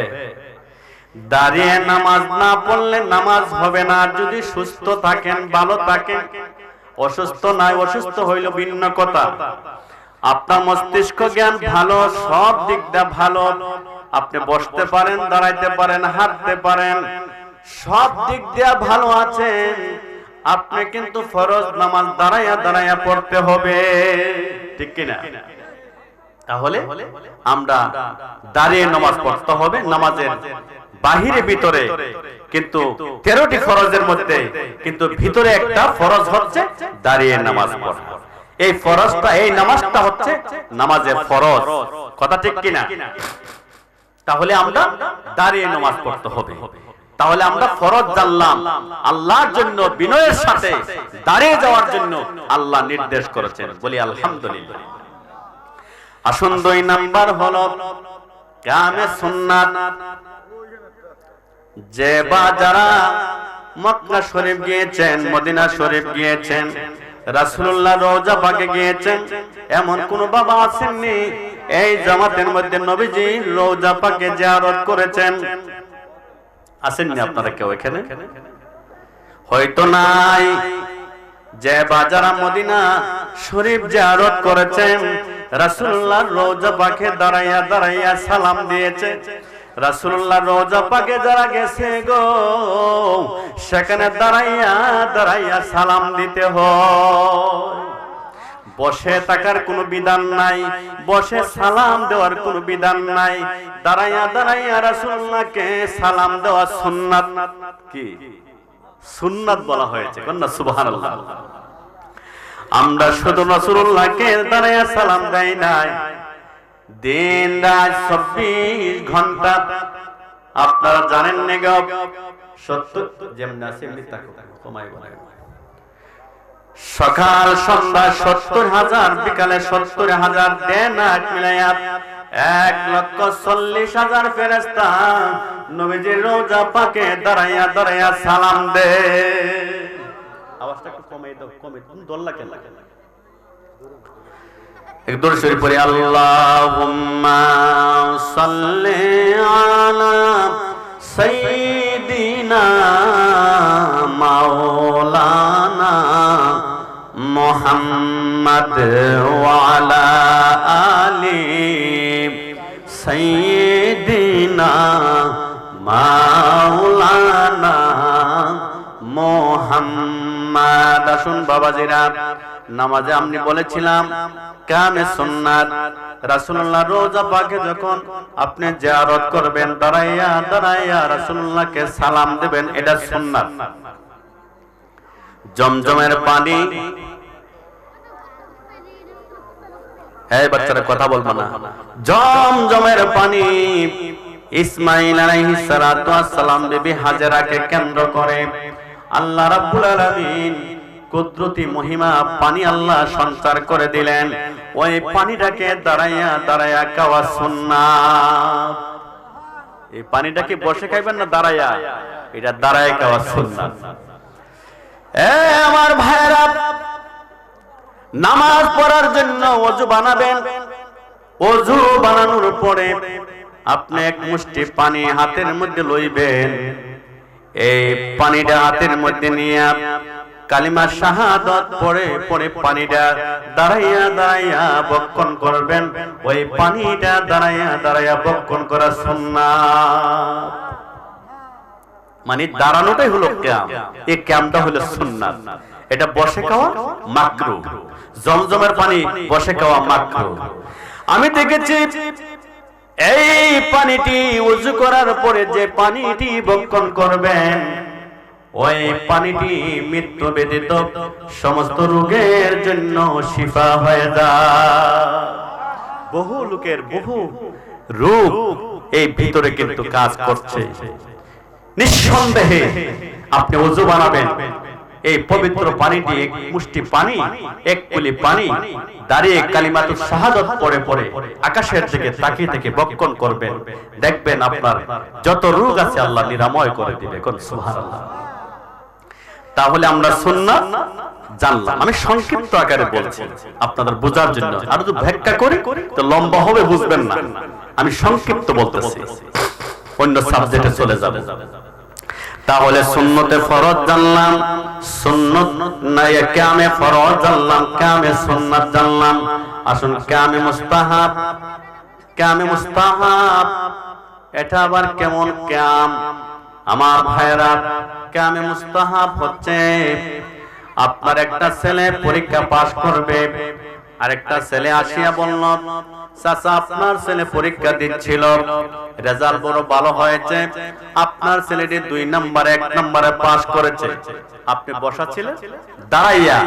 দাঁড়িয়ে নামাজ না পড়লে নামাজ হবে না। যদি সুস্থ থাকেন, ভালো থাকেন, অসুস্থ নাই, অসুস্থ হইল ভিন্ন কথা। আপনার মস্তিষ্ক জ্ঞান ভালো, সব দিকটা ভালো, আপনি বসতে পারেন, দাঁড়াইতে পারেন, হাঁটতে পারেন, সব দিক দিয়ে ভালো আছেন, আপনি কিন্তু ফরজ নামাজ দাঁড়াইয়া দাঁড়াইয়া পড়তে হবে। ঠিক কিনা? তাহলে আমরা দাঁড়িয়ে নামাজ পড়তে হবে। নামাজের বাহিরে ভিতরে কিন্তু 13টি ফরজের মধ্যে কিন্তু ভিতরে একটা ফরজ হচ্ছে দাঁড়িয়ে নামাজ পড়া। এই ফরজটা, এই নামাজটা হচ্ছে নামাজের ফরজ। কথা ঠিক কিনা? তাহলে আমরা দাঁড়িয়ে নামাজ পড়তে হবে। তাহলে আমরা ফরজ জানলাম, আল্লাহর জন্য বিনয়ের সাথে দাঁড়িয়ে যাওয়ার জন্য আল্লাহ নির্দেশ করেছেন। বলি আলহামদুলিল্লাহ। আসুন 2 নাম্বার হলো কামে সুন্নাত। যে বা যারা মক্কা শরীফ গিয়েছেন, মদিনা শরীফ গিয়েছেন, রাসূলুল্লাহ রওজা পাকে গিয়েছেন, এমন কোন বাবা আছেননি এই জামাতের মধ্যে নবীজি রওজা পাকে জিয়ারত করেছেন? আসেননি আপনারা কেউ এখানে? হয়তো নাই। যে বাজারা মদিনা শরীফ জিয়ারত করেছেন, রাসূলুল্লাহ রওজা পাকে দাঁড়াইয়া দাঁড়াইয়া সালাম দিয়েছে। রাসূলুল্লাহ রওজা পাকে যারা গেছে গো, সেখানে দাঁড়াইয়া দাঁড়াইয়া সালাম দিতে হয়। বসে থাকার কোনো বিধান নাই, বসে সালাম দেওয়ার কোনো বিধান নাই। দাঁড়াইয়া দাঁড়াইয়া রাসূলুল্লাহকে সালাম দেওয়া সুন্নাত। কি সুন্নাত বলা হয়েছে? কন্যা সুবহানাল্লাহ। আমরা শুধু রাসূলুল্লাহকে দাঁড়াইয়া সালাম দেই নাই, দিন রাত 24 ঘন্টা। আপনারা জানেন না গো, 70 যেমন আছে এমনি তাকো কমাই বলে, সকাল সন্ধ্যা 70,000, বিকালে 70,000, দিন রাত মিলাইয়া 1,40,000 ফেরেশতা নবীজির রওজা পাকে দাঁড়াইয়া দাঁড়াইয়া সালাম দে। আওয়াজটা একটু কমাই দাও, কমে তুমি দল্লা কেন? এক দরুদ শরীফ পড়ি, আল্লাহুম্মা সাল্লি আলা সাইয়্যিদিনা মাওলানা মুহাম্মদ ওয়া আলা আলি সাইয়্যিদিনা মাওলানা মুহাম্মদ। আসুন বাবাজিরা, নামাজে আমি বলেছিলাম কামে সুন্নাত। রাসূলুল্লাহ রওজা পাকে যখন আপনি জিয়ারত করবেন, দাঁড়াইয়া দাঁড়াইয়া রাসূলুল্লাহকে সালাম দিবেন, এটা সুন্নাত। জমজমের পানি, এই বাচ্চারা কথা বলবো না, জমজমের পানি ইসমাঈল আলাইহিস সালাতু ওয়াস সালাম বিবি হাজেরাকে কেন্দ্র করে আল্লাহ রাব্বুল আলামিন কুদরতি মহিমা পানি আল্লাহ সঞ্চার করে দিলেন। ওই পানিটাকে দাঁড়াইয়া দাঁড়াইয়া খাওয়া সুন্নাত। এই পানিটাকে বসে খাইবেন না দাঁড়াইয়া? এটা দাঁড়াইয়া খাওয়া সুন্নাত। আমার ভাইরা, নামাজ পড়ার জন্য ওযু বানাবেন। ওযু বানানোর পরে আপনি এক মুষ্টি পানি হাতের মধ্যে লইবেন। এই পানিটা হাতের মধ্যে নিয়ে কালিমা শাহাদাত পড়ে পড়ে পানিটা দাঁড়াইয়া দাঁড়াইয়া বক্ষণ করবেন। ওই পানিটা দাঁড়াইয়া দাঁড়াইয়া বক্ষণ করা সুন্নাত। মানে দাঁড়ানোটাই হলো কিয়াম, এই কিয়ামটা হলো সুন্নাত। এটা বসে খাওয়া মাকরুহ। জমজমের পানি বসে খাওয়া মাকরুহ। আমি দেখেছি এই পানিটি ওযু করার পরে যে পানিটি বক্ষণ করবেন, ওই পানিটি মৃত্যু ব্যতীত সমস্ত রোগের জন্য শিফা হয়ে যায়। বহু লোকের বহু রূপ এই ভিতরে কিন্তু কাজ করছে। নিঃসন্দেহে আপনি ওযু বানাবেন, এই পবিত্র পানিটি এক মুষ্টি পানি, এক কুলি পানি দাঁড়িয়ে কালিমাতুশ শাহাদাত পড়ে পড়ে আকাশের দিকে তাকিয়ে থেকে বক্ষণ করবেন, দেখবেন আপনার যত রোগ আছে আল্লাহ নিরাময় করে দিবে। কোন সুবহানাল্লাহ। তাহলে আমরা সুন্নাত জানলাম। আমি সংক্ষিপ্ত আকারে বলছি আপনাদের বোঝার জন্য, আর যদি ব্যাখ্যা করি তো লম্বা হবে, বুঝবেন না। আমি সংক্ষিপ্ত বলতেছি, অন্য সাবজেক্টে চলে যাব। তাহলে সুন্নতে ফরজ জানলাম, সুন্নত নাই কিয়ামে ফরজ জানলাম, কিয়ামে সুন্নাত জানলাম। আসুন কিয়ামে মুস্তাহাব। কিয়ামে মুস্তাহাব এটা আবার কেমন কিয়াম আমার ভাইরা? কিয়ামে মুস্তাহাব হচ্ছে আপনার একটা ছেলে পরীক্ষা পাশ করবে, আর একটা ছেলে আসিয়া বলল, চাচা আপনার ছেলে পরীক্ষা দিচ্ছিল, রেজাল্ট বড় ভালো হয়েছে, আপনার ছেলেটি 2 নম্বরে 1 নম্বরে পাশ করেছে। আপনি বসা ছিলেন, দাঁড়াইয়া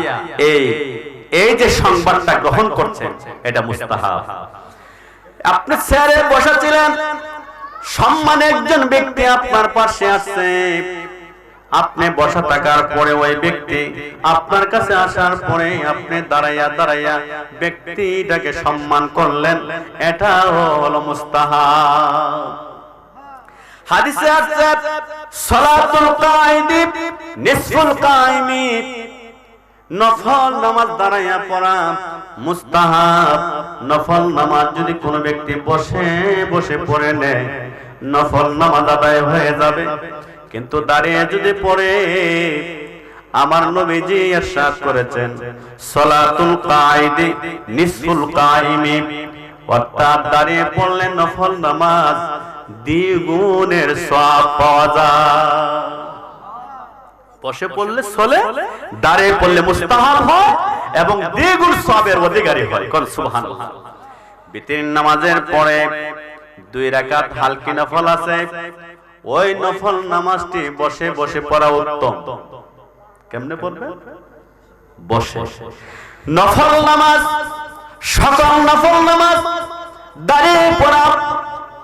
এই যে সংবাদটা গ্রহণ করছেন, এটা মুস্তাহাব। আপনি চেয়ারে বসা ছিলেন, সম্মানে একজন ব্যক্তি আপনার পাশে আছে, আপনি বসা থাকার পরে ওই ব্যক্তি আপনার কাছে আসার পরে আপনি দাঁড়াইয়া দাঁড়াইয়া ব্যক্তিটাকে সম্মান করলেন, এটা হলো মুস্তাহাব। হাদিসে আছে সালাতুল কাঈদি নিসফুল কাঈমি, নফল নামাজ দাঁড়াইয়া পড়া মুস্তাহাব। নফল নামাজ যদি কোনো ব্যক্তি বসে বসে পড়ে নেয়, নফল নামাজ আদায় হয়ে যাবে। কিন্তু দাঁড়িয়ে যদি পড়ে, আমার নবীজি ইরশাদ করেছেন সালাতুল কাঈদি নিসফুল কাঈমি, অর্থাৎ দাঁড়িয়ে পড়লে নফল নামাজ দ্বিগুণের সওয়াব পাওয়া যায়। বসে পড়লে চলে, দাঁড়িয়ে পড়লে মুস্তাহাব হয় এবং দ্বিগুণ সওয়াবের অধিকারী হয়। কোন সুবহানাল্লাহ। বিতির নামাজের পরে 2 রাকাত হালকি নফল আছে, ওই নফল নামাজটি বসে বসে পড়া উত্তম। কেমনে পড়বে? বসে। নফল নামাজ, সকল নফল নামাজ দাঁড়িয়ে পড়া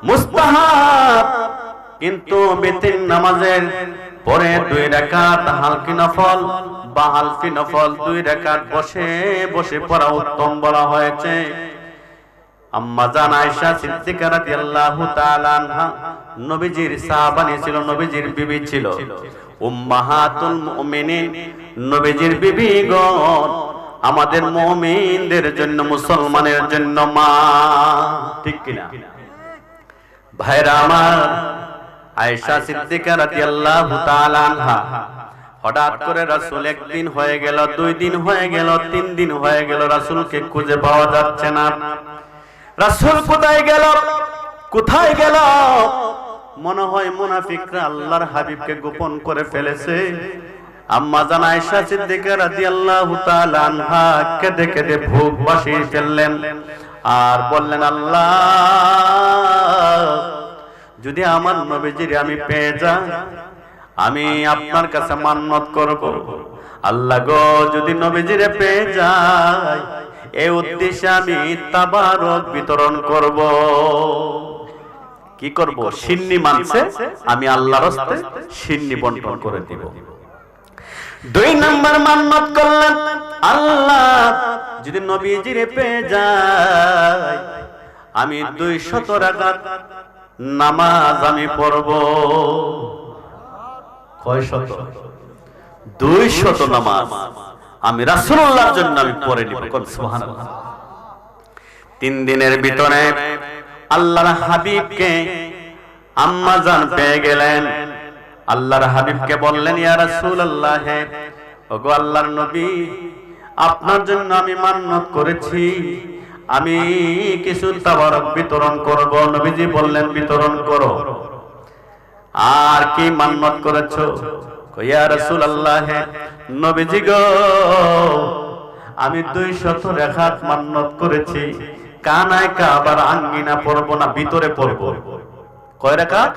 মুস্তাহাব, কিন্তু বিতির নামাজের পরে 2 রাকাত হালকি নফল বা হালকি নফল 2 রাকাত বসে বসে পড়া উত্তম বলা হয়েছে। আম্মা জান আয়েশা সিদ্দিকা রাদিয়াল্লাহু তাআলা আনহা নবীজির সাহাবানি ছিল, নবীজির বিবি ছিল, উম্মাহাতুল মুমিনিন, নবীজির বিবিগণ আমাদের মুমিনদের জন্য, মুসলমানের জন্য মা। ঠিক কিনা ভাইরা আমার? আয়েশা সিদ্দিকা রাদিয়াল্লাহু তাআলা আনহা হঠাৎ করে রাসূল 1 দিন হয়ে গেল, 2 দিন হয়ে গেল, 3 দিন হয়ে গেল, রাসূলকে খুঁজে পাওয়া যাচ্ছে না। রাসূল কোথায় গেল, কোথায় গেল? মনে হয় মুনাফিকরা আল্লাহর হাবিবকে গোপন করে ফেলেছে। আম্মা জান আয়েশা সিদ্দিকা রাদিয়াল্লাহু তাআলা আনহা কেঁদে কেঁদে বুক ভাসিয়ে ফেললেন আর বললেন, আল্লাহ যদি আমার নবীজির আমি পেয়ে যাই, আমি আপনার কাছে মান্নত করব, আল্লাহ গো যদি নবীজিরে পেয়ে যাই, এই উদ্দেশ্যে আমি তাবারক বিতরণ করব। কি করব? সিন্নি মানছে, আমি আল্লাহর রাস্তে সিন্নি বন্টন করে দিব। 2 নাম্বার মান্নত করলেন, আল্লাহ যদি নবীজিরে পেয়ে যাই, আমি 200 রাকাত নামাজ আমি পড়ব। কয় শত? 200 নামাজ আমি রাসূলুল্লাহর জন্য আমি পড়ে নিব। কোন সুবহানাল্লাহ। 3 দিনের ভিতরে আল্লাহর হাবিবকে আম্মা জান পেয়ে গেলেন। আল্লাহর হাবিবকে বললেন, ইয়া রাসূলুল্লাহ, ওগো আল্লাহর নবী, আপনার জন্য আমি মান্নত করেছি, আমি কিছু তাবারক বিতরণ করব। নবীজি বললেন, বিতরণ করো। আর কি মান্নত করেছো? ইয়া রাসূলুল্লাহ, নবীজি গো, আমি 200 রাকাত মান্নত করেছি, কানায় কাবার আঙ্গিনা পড়ব না, ভিতরে পড়ব। কয় রাকাত?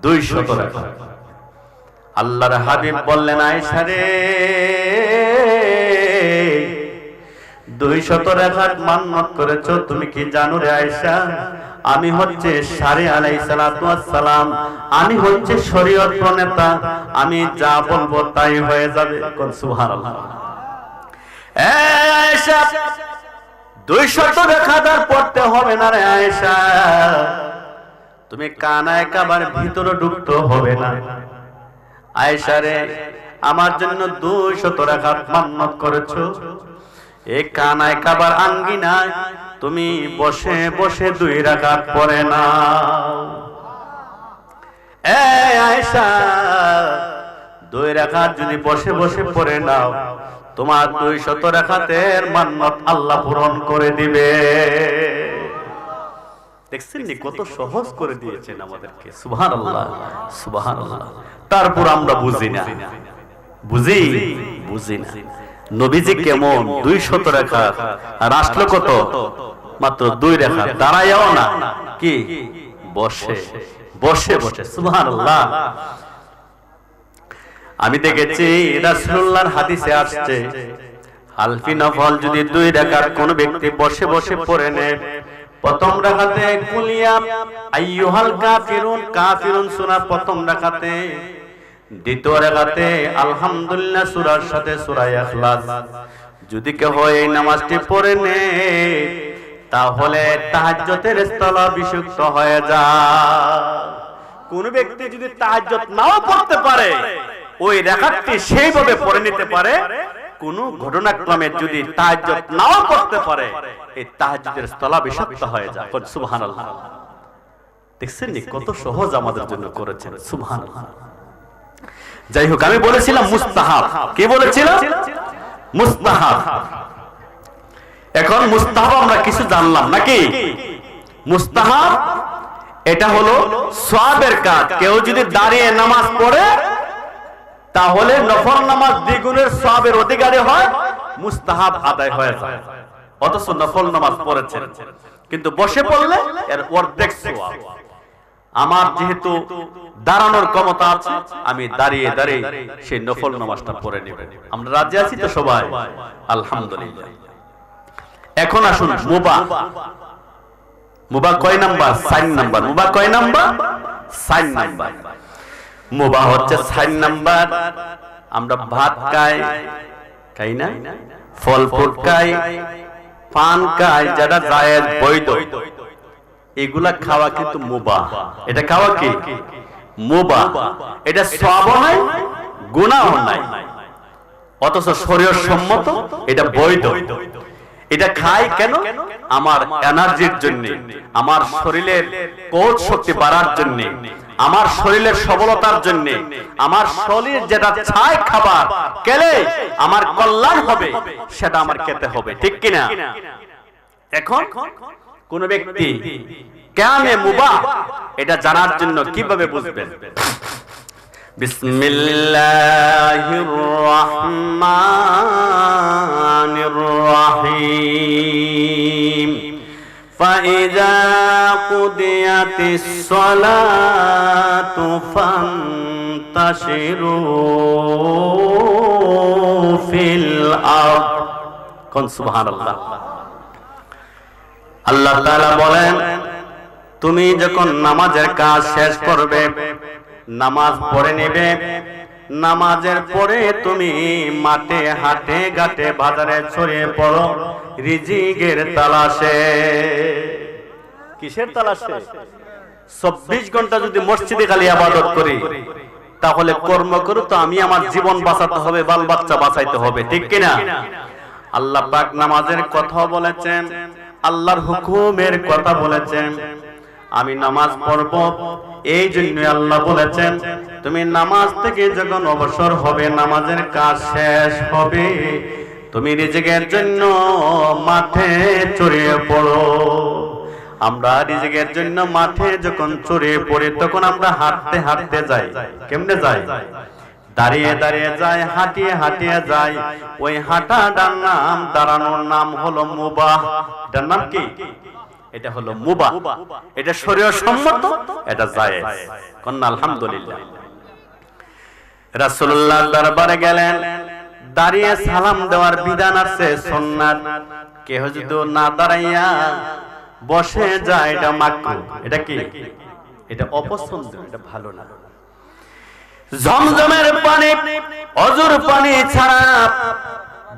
200 রাকাত। আল্লাহর হাবিব বললেন, আয়েশা রে, 200 রাকাত মান্নত করেছো, তুমি কি জানো রে আয়েশা, আমি হচ্ছে সারে আলাইহিস সালাতু ওয়াস সালাম, আমি হচ্ছে শরীয়ত প্রণেতা, আমি যা বলবো তাই হয়ে যাবে। কোন সুবহানাল্লাহ। এই আয়েশা 200 রাকাত আর পড়তে হবে না রে আয়েশা, তুমি কানায় কাবার ভিতরে ঢুকতে হবে না। আয়েশা রে, আমার জন্য 200 রাকাত মান্নত করেছো, এই কানায় কাবার আঙ্গিনায় তুমি বসে বসে 2 রাকাত পড়ে নাও। এই আয়েশা, 2 রাকাত যদি বসে বসে পড়ে নাও, তোমার 200 রাকাতের মান্নত আল্লাহ পূরণ করে দিবে। দেখছেন নি কত সহজ করে দিয়েছেন আমাদেরকে। সুবহানাল্লাহ, সুবহানাল্লাহ। তারপর আমরা বুঝি না, বুঝি না নবীজি কেমন 200 রাকাত আর আসলো কত, মাত্র 2 রাকাত, দাঁড়ায়ও না, কি বসে বসে বসে। সুবহানাল্লাহ। আমি দেখেছি রাসূলুল্লাহর হাদিসে আসছে, আলফি নফল যদি 2 রাকাত কোন ব্যক্তি বসে বসে পড়ে নেয়, প্রথম রাকাতে কুলিয়া আইয়ুহাল কাফিরুন, কাফিরুন সূরা প্রথম রাকাতে, দ্বিতীয় রাকাতে আলহামদুলিল্লাহ সূরার সাথে সূরা ইখলাস যদি কেউ এই নামাজটি পড়ে নেয়, তাহলে তাহাজ্জুদের স্থলাভিষিক্ত হয়ে যায়। কোন ব্যক্তি যদি তাহাজ্জুদ নাও পড়তে পারে, ওই রাকাতটি সেইভাবে পড়ে নিতে পারে, কোন ঘটনাক্রমে যদি তাহাজ্জুদ নাও পড়তে পারে, এই তাহাজ্জুদের স্থলাভিষিক্ত হয়ে যায়। সুবহানাল্লাহ। দেখছেন নি কত সহজ আমাদের জন্য করেছেন। সুবহানাল্লাহ। যাই হোক, আমি বলেছিলাম মুস্তাহাব। কি বলেছিলাম? মুস্তাহাব। এখন মুস্তাহাব আমরা কিছু জানলাম নাকি? মুস্তাহাব এটা হলো সওয়াবের কাজ। কেউ যদি দাঁড়িয়ে নামাজ পড়ে, তাহলে নফল নামাজ দ্বিগুণের সওয়াবের অধিকারী হয়, মুস্তাহাব আদায় হয়ে যায়। অথচ নফল নামাজ পড়েছেন, কিন্তু বসে পড়লে এর অর্ধেক সওয়াব। আমার যেহেতু দাঁড়ানোর ক্ষমতা আছে, আমি দাঁড়িয়ে দাঁড়িয়ে সেই নফল নামাজটা পড়ে নেব। আমরা রাজি আছি তো সবাই? আলহামদুলিল্লাহ। এখন আসুন মুবাহ। মুবাহ কয় নাম্বার? 4 নাম্বার। মুবাহ কয় নাম্বার? 4 নাম্বার। মুবাহ হচ্ছে 4 নাম্বার। আমরা ভাত খাই না, ফল ফ্রুট খাই, পান খাই, যেটা জায়েজ বৈধ, এগুলা খাওয়া কিন্তু মুবাহ। এটা খাওয়া কি? মুবাহ। এটা সওয়াবও নাই, গুনাহও নাই, অথচ শরীয়ত সম্মত, এটা বৈধ। এটা খাই কেন? আমার এনার্জির জন্য, আমার শরীরের কোষ শক্তি বাড়ার জন্য, আমার শরীরের সবলতার জন্য, আমার শরীর যেটা চায় খাবার খেলে আমার কল্যাণ হবে, সেটা আমার খেতে হবে। ঠিক কিনা? এখন কোন ব্যক্তি কেমনে মুবাহ এটা জানার জন্য কিভাবে বুঝবেন? বিসমিল্লাহির রহমানির রহিম। ফাইযা কুদিয়াতিস সালাতু ফান্তাশিরু ফিল আরদ। কোন সুবহানাল্লাহ। আল্লাহ তাআলা বলেন, তুমি যখন নামাজের কাজ শেষ করবে, নামাজ পড়ে নেবে, নামাজের পরে তুমি মাঠে হাটে ঘাটে বাজারে ছড়িয়ে পড়ো রিজিকের তালাশে। কিসের তালাশে? 24 ঘন্টা যদি মসজিদে খালি ইবাদত করি, তাহলে কর্ম করে তো আমি আমার জীবন বাঁচাতে হবে, বাল বাচ্চা বাঁচাইতে হবে। ঠিক কিনা? আল্লাহ পাক নামাজের কথা বলেছেন, আল্লাহর হুকুমের কথা বলেছেন। আমি নামাজ পড়ব, এই জন্য আল্লাহ বলেছেন, তুমি নামাজ থেকে যখন অবসর হবে, নামাজের কাজ শেষ হবে, তুমি রিজিকের জন্য মাঠে ছড়িয়ে পড়ো। আমরা রিজিকের জন্য মাঠে যখন ছড়িয়ে পড়ি, তখন আমরা হাঁটতে হাঁটতে যাই। কেমনে যাই? দাঁড়িয়ে দাঁড়িয়ে যাই, হাঁটিয়ে হাঁটিয়ে যাই। ওই হাঁটাটার নাম, দাঁড়ানোর নাম হলো মুবাহ। এটার নাম কি? এটা হলো মুবাহ। এটা শরীয়ত সম্মত, এটা জায়েজ। কোন আলহামদুলিল্লাহ। রাসূলুল্লাহ দরবারে গেলেন, দাঁড়িয়ে সালাম দেওয়ার বিধান আছে সুন্নাত। কেহ যদি না দাঁড়াইয়া বসে যায় এটা মাকরুহ। এটা কি? এটা অপছন্দ, এটা ভালো না। জমজমের পানি, অজুর পানি ছাড়া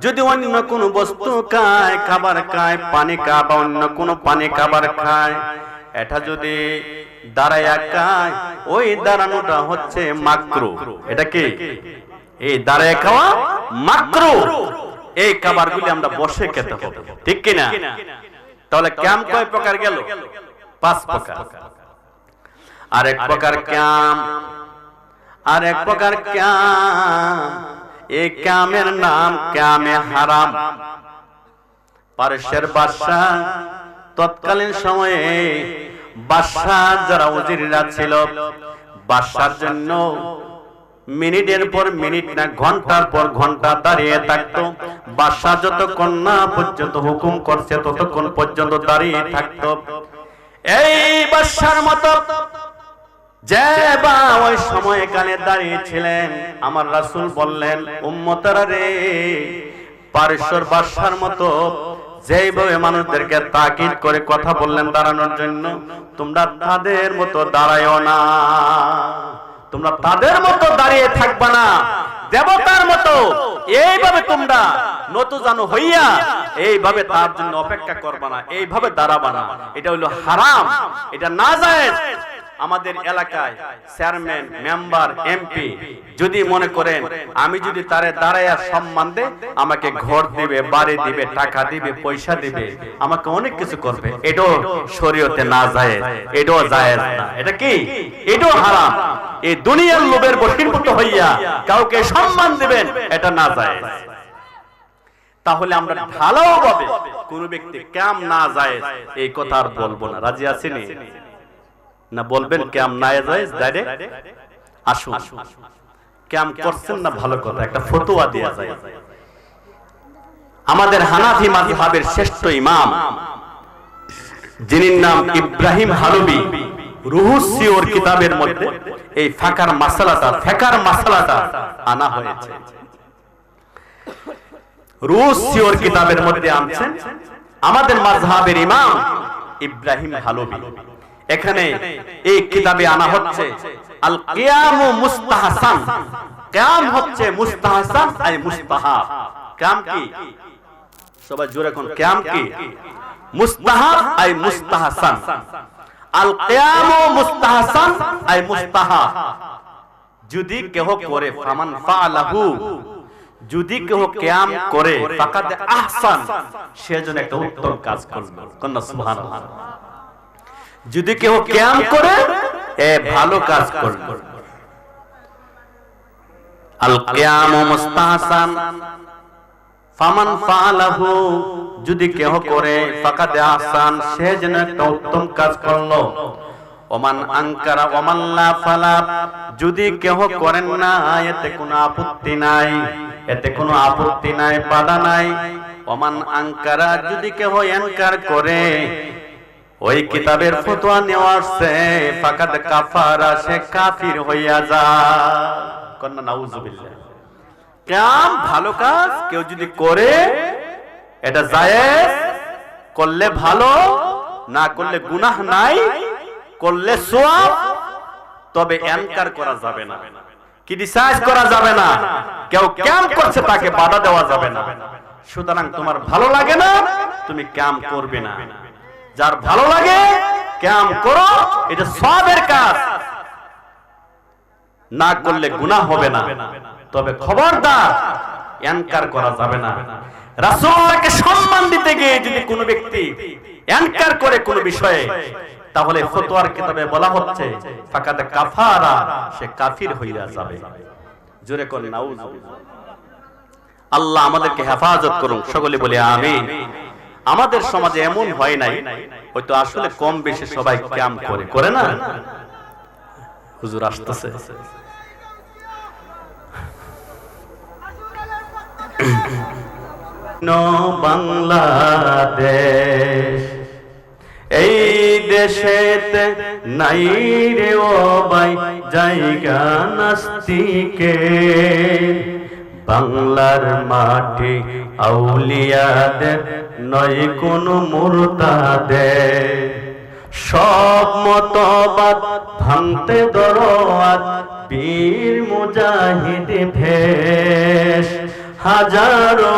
যদি অন্য কোন বস্তু খায়, খাবার খায়, পানি খায় বা অন্য কোন পানি খাবার খায়, এটা যদি দাঁড়াইয়া খায়, ওই দাঁড়ানোটা হচ্ছে মাকরুহ। এটা কি? এই দাঁড়াইয়া খাওয়া মাকরুহ। এই খাবারগুলি আমরা বসে খেতে হবে, ঠিক কিনা? তাহলে ক্যাম কয় প্রকার গেল? 5 প্রকার। আরেক প্রকার ক্যাম, আরেক প্রকার ক্যাম, এই ক্যামের নাম ক্যামে হারাম। পারস্যের বাদশাহ তৎকালীন সময়ে বাদশাহ যারা উজিররা ছিল, বাদশার জন্য মিনিটের পর মিনিট না ঘন্টার পর ঘন্টা দাঁড়িয়ে থাকতো। বাদশাহ যতক্ষণ না পর্যন্ত হুকুম করছে ততক্ষণ পর্যন্ত দাঁড়িয়ে থাকতো। এই বাদশার মতো যে বা ওই সময়কালে দাঁড়িয়েছিলেন, আমার রাসূল বললেন, উম্মতেরা রে, পারস্যের বাদশার মতো যেইভাবে মানুষদেরকে তাকিদ করে কথা বললেন দাঁড়ানোর জন্য, তোমরা তাদের মতো দাঁড়ায়ও না, তোমরা তাদের মতো দাঁড়িয়ে থাকবা না, দেবতার মতো এইভাবে তোমরা নতজানু হইয়া এইভাবে তার জন্য অপেক্ষা করবা না, এইভাবে দাঁড়াবা না। এটা হলো হারাম, এটা নাজায়েজ। আমাদের এলাকায় চেয়ারম্যান, মেম্বার, এমপি যদি মনে করেন আমি যদি তারে দাঁড়াইয়া সম্মান দে, আমাকে ঘর দিবে, বাড়ি দিবে, টাকা দিবে, পয়সা দিবে, আমাকে অনেক কিছু করবে, এটাও শরীয়তে না জায়েজ, এটাও জায়েজ না। এটা কি? এটাও হারাম। এই দুনিয়ার লোভের বশীভূত হইয়া কাউকে সম্মান দিবেন, এটা না জায়েজ। তাহলে আমরা ভালোভাবে কোন ব্যক্তি কাম না জায়েজ এই কথা আর বলবো না। রাজি আছেন না? বলবেন কাম না জায়েজ ডাইরেক্ট। আসুন, কাম করছেন না ভালো কথা, একটা ফতোয়া দেয়া যায়। আমাদের হানাফি মাযহাবের শ্রেষ্ঠ ইমাম, যিনি নাম ইব্রাহিম হালবি, রুহুস সিওর কিতাবের মধ্যে এই ফিকার মাসালাটা আনা হয়েছে। রুহুস সিওর কিতাবের মধ্যে আনছেন আমাদের মাযহাবের ইমাম ইব্রাহিম হালবি। এখানে এই কিতাবে আনা হচ্ছে আল কিয়ামু মুস্তাহসান। কিয়াম হচ্ছে মুস্তাহসান আই মুস্তাহাব। কিয়াম কি? সবাই জোরে কোন কিয়াম কি? মুস্তাহাব আই মুস্তাহসান। আল কিয়ামু মুস্তাহসান আই মুস্তাহাব। যদি কেহ করে, ফামান ফাআলাহু, যদি কেহ কিয়াম করে, ফাকাদ আহসান, সে যেন একটা উত্তম কাজ করবে। কন্না সুবহানাল্লাহ। যদি কেউ কিয়াম করে, এ ভালো কাজ করবে। আল কিয়ামু মুস্তাহসান ফামান ফাআলাহু, যদি কেহ করে, ফাকাদ আহসান, সে যেন একটা উত্তম কাজ করলো। ওমান আনকারা ওমান লা ফালা, যদি কেহ করেন না, এতে কোনো আপত্তি নাই, এতে কোনো আপত্তি নাই, বাধা নাই। ওমান আনকারা, যদি কেহ ইনকার করে, ওই কিতাবের ফতোয়া নেওয়াছে, ফাকাদ কাফারা, সে কাফির হইয়া যায়। কন্না নাউজুবিল্লাহ। কিয়াম ভালো কাজ কেউ যদি করে, এটা জায়েজ, করলে ভালো, না করলে গুনাহ নাই, করলে সওয়াব। তবে ইনকার করা যাবে না, ক্রিটিসাইজ করা যাবে না, কেউ কিয়াম করছে তাকে বাধা দেওয়া যাবে না। সুতরাং তোমার ভালো লাগে না, তুমি কিয়াম করবে না। যার ভালো লাগে কিয়াম করো, এটা সওয়াবের কাজ, না করলে গুনাহ হবে না। তবে খবরদার ইনকার করা যাবে না। রাসূলকে সম্মান দিতে গিয়ে যদি কোনো ব্যক্তি ইনকার করে কোনো বিষয়ে, তাহলে ফতোয়ার কিতাবে বলা হচ্ছে ফাকাদ কাফারা, সে কাফির হইয়া যাবে। জোরে কোন নাউজুবিল্লাহ। আল্লাহ আমাদেরকে হেফাজত করুন, সকলে বলি আমিন। আমাদের সমাজে এমন হয় নাই, হয়তো আসলে কম বেশি সবাই কিয়াম করে, করে না? হুজুর আসতেছে। বাংলাদেশ, এই দেশেতে নাই রে ও ভাই জায়গা নাস্তিকে, বাংলার মাটি আউলিয়াদের নয় কোনো মুরতাদের। সব মতবাদ ভাঙতে দরওয়াজ বীর মুজাহিদ ভেষ, হাজারো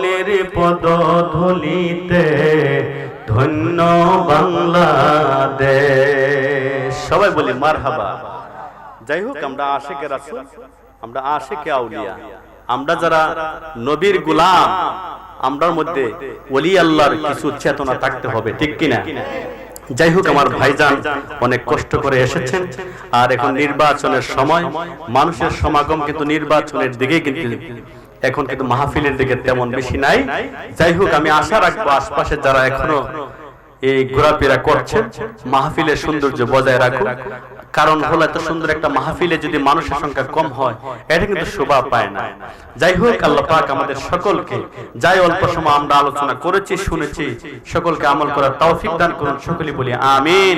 লির পদধূলিতে ধন্য বাংলাদেশ। সবাই বলি মারহাবা। যাই হোক, আমরা আশিকে রাসূল, আমরা আশিকে আউলিয়া, আমরা যারা নবীর গোলাম, আমরার মধ্যে ওলি আল্লাহর কিছু চেতনা থাকতে হবে, ঠিক কিনা? যাই হোক, আমার ভাইজান অনেক কষ্ট করে এসেছেন, আর এখন নির্বাচনের সময়, মানুষের সমাগম কিন্তু নির্বাচনের দিকে, কিন্তু এখন কিন্তু মাহফিলের দিকে তেমন বেশি নাই। যাই হোক, আমি আশা রাখবো আশপাশে যারা এখনো এই ঘোরাফেরা করছে মাহফিলের সৌন্দর্য বজায় রাখুন। কারণ হলো, এত সুন্দর একটা মাহফিলে যদি মানুষের সংখ্যা কম হয়, এটা কিন্তু শোভা পায় না। যাই হোক, আল্লাহ পাক আমাদের সকলকে, যাই অল্প সময় আমরা আলোচনা করেছি শুনেছি, সকলকে আমল করার তৌফিক দান করুন। সকলেই বলি আমিন।